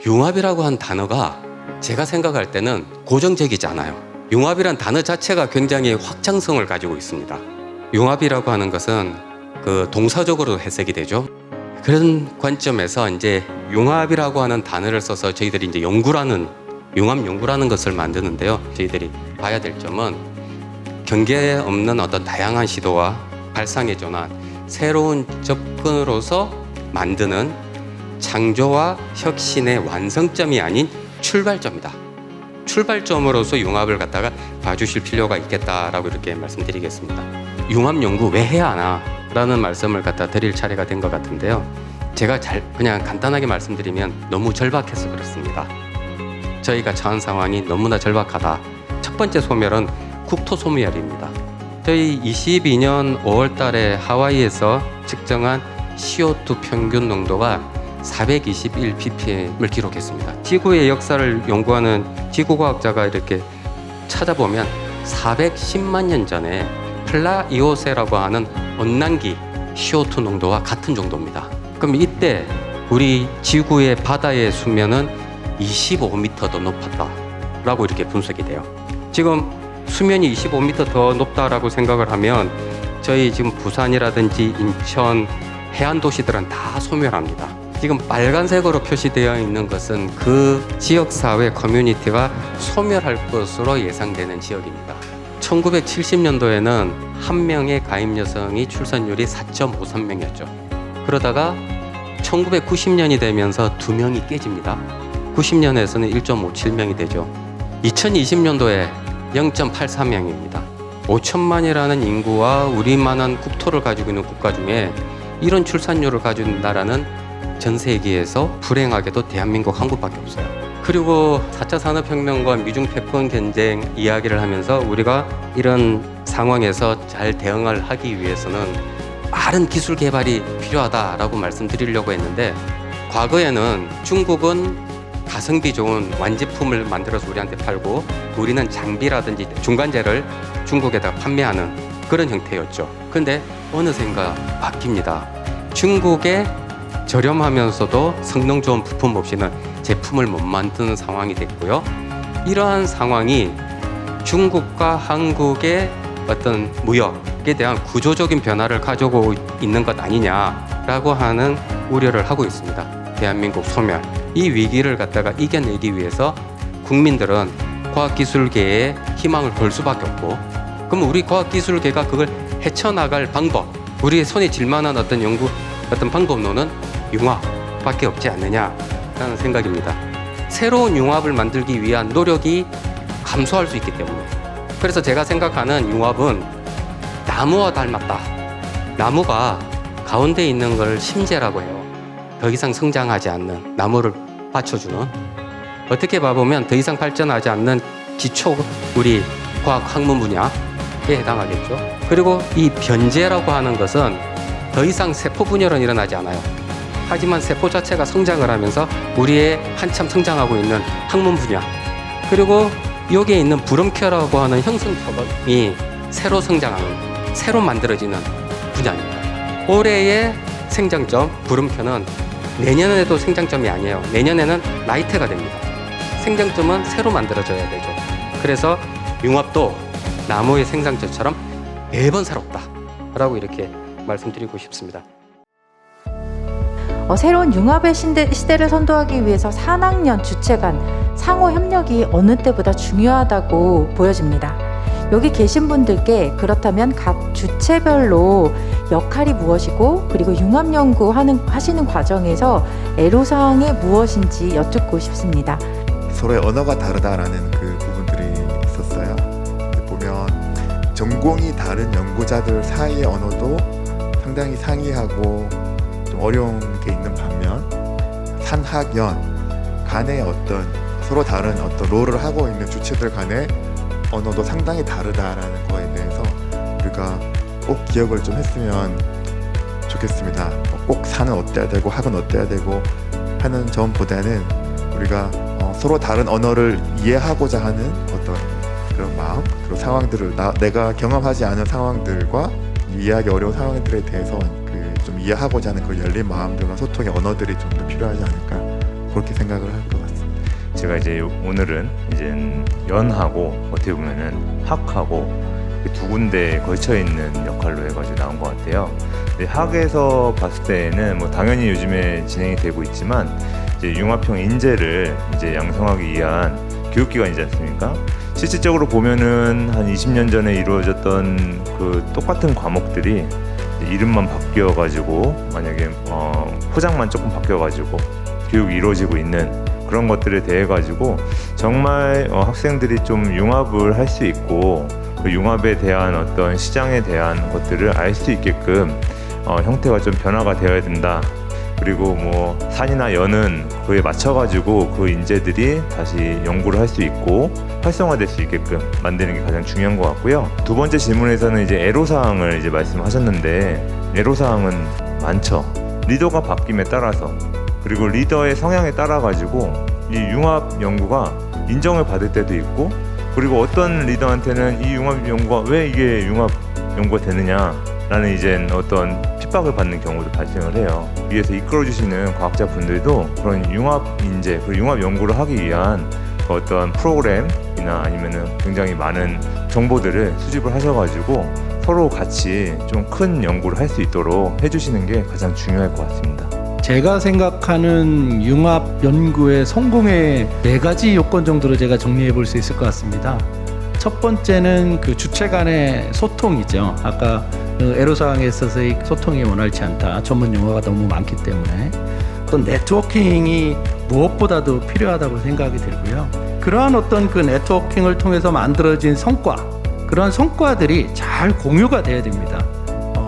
융합이라고 한 단어가 제가 생각할 때는 고정적이지 않아요. 융합이란 단어 자체가 굉장히 확장성을 가지고 있습니다. 융합이라고 하는 것은 그 동사적으로 해석이 되죠. 그런 관점에서 이제 융합이라고 하는 단어를 써서 저희들이 이제 융합 연구라는 것을 만드는데요. 저희들이 봐야 될 점은 경계 없는 어떤 다양한 시도와 발상의 전환, 새로운 접근으로서 만드는 창조와 혁신의 완성점이 아닌 출발점이다. 출발점으로서 융합을 갖다가 봐주실 필요가 있겠다라고 이렇게 말씀드리겠습니다. 융합 연구 왜 해야 하나? 라는 말씀을 갖다 드릴 차례가 된 것 같은데요. 제가 그냥 간단하게 말씀드리면 너무 절박해서 그렇습니다. 저희가 처한 상황이 너무나 절박하다. 첫 번째 소멸은 국토 소멸입니다. 저희 22년 5월 달에 하와이에서 측정한 CO2 평균 농도가 421ppm을 기록했습니다. 지구의 역사를 연구하는 지구과학자가 이렇게 찾아보면 410만 년 전에 플라이오세라고 하는 온난기 CO2 농도와 같은 정도입니다. 그럼 이때 우리 지구의 바다의 수면은 25m 더 높았다라고 이렇게 분석이 돼요. 지금 수면이 25m 더 높다라고 생각을 하면 저희 지금 부산이라든지 인천 해안 도시들은 다 소멸합니다. 지금 빨간색으로 표시되어 있는 것은 그 지역사회 커뮤니티가 소멸할 것으로 예상되는 지역입니다. 1970년도에는 한 명의 가임 여성이 출산율이 4.53명이었죠. 그러다가 1990년이 되면서 2명이 깨집니다. 90년에서는 1.57명이 되죠. 2020년도에 0.84명입니다. 5천만이라는 인구와 우리만한 국토를 가지고 있는 국가 중에 이런 출산율을 가지고 있는 나라는 전 세계에서 불행하게도 대한민국 한 곳밖에 없어요. 그리고 4차 산업혁명과 미중 패권 경쟁 이야기를 하면서 우리가 이런 상황에서 잘 대응을 하기 위해서는 많은 기술 개발이 필요하다라고 말씀드리려고 했는데, 과거에는 중국은 가성비 좋은 완제품을 만들어서 우리한테 팔고 우리는 장비라든지 중간재를 중국에다 판매하는 그런 형태였죠. 그런데 어느샌가 바뀝니다. 중국의 저렴하면서도 성능 좋은 부품 없이는 제품을 못 만드는 상황이 됐고요. 이러한 상황이 중국과 한국의 어떤 무역에 대한 구조적인 변화를 가져오고 있는 것 아니냐라고 하는 우려를 하고 있습니다. 대한민국 소멸, 이 위기를 갖다가 이겨내기 위해서 국민들은 과학기술계에 희망을 걸 수밖에 없고, 그럼 우리 과학기술계가 그걸 헤쳐나갈 방법, 우리의 손에 쥘만한 어떤 연구, 어떤 방법론은 융합밖에 없지 않느냐라는 생각입니다. 새로운 융합을 만들기 위한 노력이 감소할 수 있기 때문에, 그래서 제가 생각하는 융합은 나무와 닮았다. 나무가 가운데 있는 걸 심재라고 해요. 더 이상 성장하지 않는 나무를 받쳐주는, 어떻게 봐보면 더 이상 발전하지 않는 기초 우리 과학 학문 분야에 해당하겠죠. 그리고 이 변제라고 하는 것은 더 이상 세포 분열은 일어나지 않아요. 하지만 세포 자체가 성장을 하면서 우리의 한참 성장하고 있는 학문 분야, 그리고 여기에 있는 부름켜라고 하는 형성초가 새로 성장하는, 새로 만들어지는 분야입니다. 올해의 생장점 부름켜는 내년에도 생장점이 아니에요. 내년에는 나이테가 됩니다. 생장점은 새로 만들어져야 되죠. 그래서 융합도 나무의 생장점처럼 매번 새롭다 라고 이렇게 말씀드리고 싶습니다. 새로운 융합의 시대를 선도하기 위해서 산학년 주체 간 상호 협력이 어느 때보다 중요하다고 보여집니다. 여기 계신 분들께 그렇다면 각 주체별로 역할이 무엇이고, 그리고 융합 연구하시는 과정에서 애로사항이 무엇인지 여쭙고 싶습니다. 서로의 언어가 다르다라는 그 부분들이 있었어요. 보면 전공이 다른 연구자들 사이의 언어도 상당히 상이하고 좀 어려운 게 있는 반면, 산학연 간의 어떤 서로 다른 어떤 롤을 하고 있는 주체들 간의 언어도 상당히 다르다라는 거에 대해서 우리가 꼭 기억을 좀 했으면 좋겠습니다. 꼭 산은 어때야 되고 학은 어때야 되고 하는 점보다는 우리가 서로 다른 언어를 이해하고자 하는 어떤 그런 마음, 그리고 상황들을 내가 경험하지 않은 상황들과 이해하기 어려운 상황들에 대해서 좀 이해하고자 하는 그 열린 마음들과 소통의 언어들이 좀 더 필요하지 않을까, 그렇게 생각을 할 것 같습니다. 제가 이제 오늘은 이제 연하고 어떻게 보면은 학하고 두 군데에 걸쳐 있는 역할로 해가지고 나온 것 같아요. 근데 학에서 봤을 때는 뭐 당연히 요즘에 진행이 되고 있지만 이제 융합형 인재를 이제 양성하기 위한 교육기관이지 않습니까? 실질적으로 보면은 한 20년 전에 이루어졌던 그 똑같은 과목들이 이제 이름만 바뀌어가지고 만약에 포장만 조금 바뀌어가지고 교육이 이루어지고 있는 그런 것들에 대해 가지고 정말 학생들이 좀 융합을 할 수 있고 그 융합에 대한 어떤 시장에 대한 것들을 알 수 있게끔 형태가 좀 변화가 되어야 된다. 그리고 뭐 산이나 연은 그에 맞춰 가지고 그 인재들이 다시 연구를 할 수 있고 활성화될 수 있게끔 만드는 게 가장 중요한 것 같고요. 두 번째 질문에서는 이제 애로사항을 이제 말씀하셨는데 애로사항은 많죠. 리더가 바뀜에 따라서 그리고 리더의 성향에 따라 가지고 이 융합 연구가 인정을 받을 때도 있고 그리고 어떤 리더한테는 이 융합 연구가 왜 이게 융합 연구가 되느냐라는 이제 어떤 핍박을 받는 경우도 발생을 해요. 위에서 이끌어주시는 과학자분들도 그런 융합 인재 그리고 융합 연구를 하기 위한 어떤 프로그램이나 아니면은 굉장히 많은 정보들을 수집을 하셔가지고 서로 같이 좀 큰 연구를 할 수 있도록 해주시는 게 가장 중요할 것 같습니다. 제가 생각하는 융합 연구의 성공의 4가지 요건 정도로 제가 정리해 볼 수 있을 것 같습니다. 첫 번째는 그 주체 간의 소통이죠. 아까 애로사항에 있어서의 소통이 원활치 않다. 전문 용어가 너무 많기 때문에 어떤 네트워킹이 무엇보다도 필요하다고 생각이 들고요. 그러한 어떤 그 네트워킹을 통해서 만들어진 성과, 그러한 성과들이 잘 공유가 돼야 됩니다.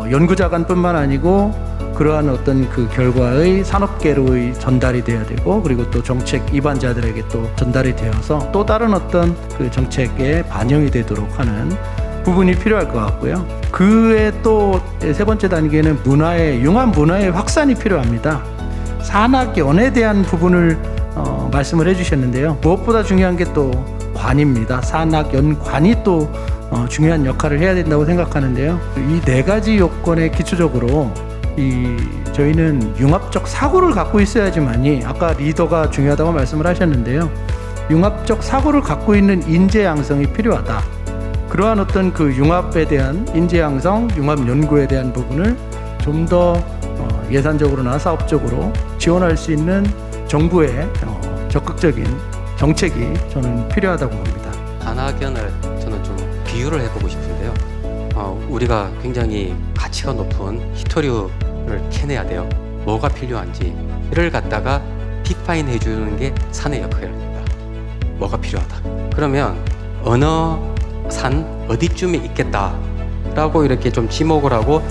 연구자 간뿐만 아니고 그러한 어떤 그 결과의 산업계로의 전달이 돼야 되고 그리고 또 정책 입안자들에게 또 전달이 되어서 또 다른 어떤 그 정책에 반영이 되도록 하는 부분이 필요할 것 같고요. 그에 또 세 번째 단계는 융합 문화의 확산이 필요합니다. 산학연에 대한 부분을 말씀을 해주셨는데요. 무엇보다 중요한 게 또 관입니다. 산학연관이 또 중요한 역할을 해야 된다고 생각하는데요. 이 4가지 요건에 기초적으로 저희는 융합적 사고를 갖고 있어야지만이 아까 리더가 중요하다고 말씀을 하셨는데요. 융합적 사고를 갖고 있는 인재 양성이 필요하다. 그러한 어떤 그 융합에 대한 인재 양성, 융합 연구에 대한 부분을 좀 더 예산적으로나 사업적으로 지원할 수 있는 정부의 적극적인 정책이 저는 필요하다고 봅니다. 산학연을 저는 좀 비유를 해보고 싶은데요. 우리가 굉장히 가치가 높은 히토류를 캐내야 돼요. 뭐가 필요한지 이를 갖다가 디파인 해주는 게 산의 역할입니다. 뭐가 필요하다. 그러면 어느 산 어디쯤에 있겠다라고 이렇게 좀 지목을 하고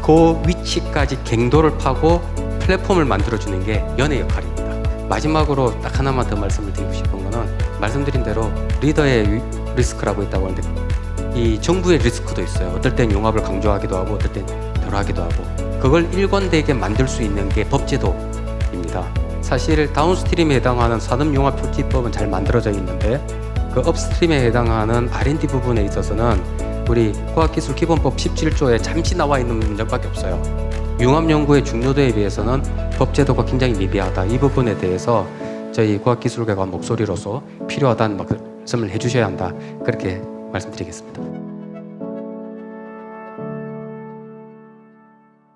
그 위치까지 갱도를 파고 플랫폼을 만들어주는 게 연의 역할입니다. 마지막으로 딱 하나만 더 말씀을 드리고 싶은 거는 말씀드린 대로 리더의 리스크라고 있다고 하는데 이 정부의 리스크도 있어요. 어떨 땐 융합을 강조하기도 하고 어떨 땐 덜하기도 하고 그걸 일관되게 만들 수 있는 게 법제도입니다. 사실 다운스트림에 해당하는 산업융합조치법은 잘 만들어져 있는데 그 업스트림에 해당하는 R&D 부분에 있어서는 우리 과학기술기본법 17조에 잠시 나와 있는 문장밖에 없어요. 융합연구의 중요도에 비해서는 법제도가 굉장히 미비하다. 이 부분에 대해서 저희 과학기술계가 목소리로서 필요하다는 말씀을 해주셔야 한다. 그렇게 말씀드리겠습니다.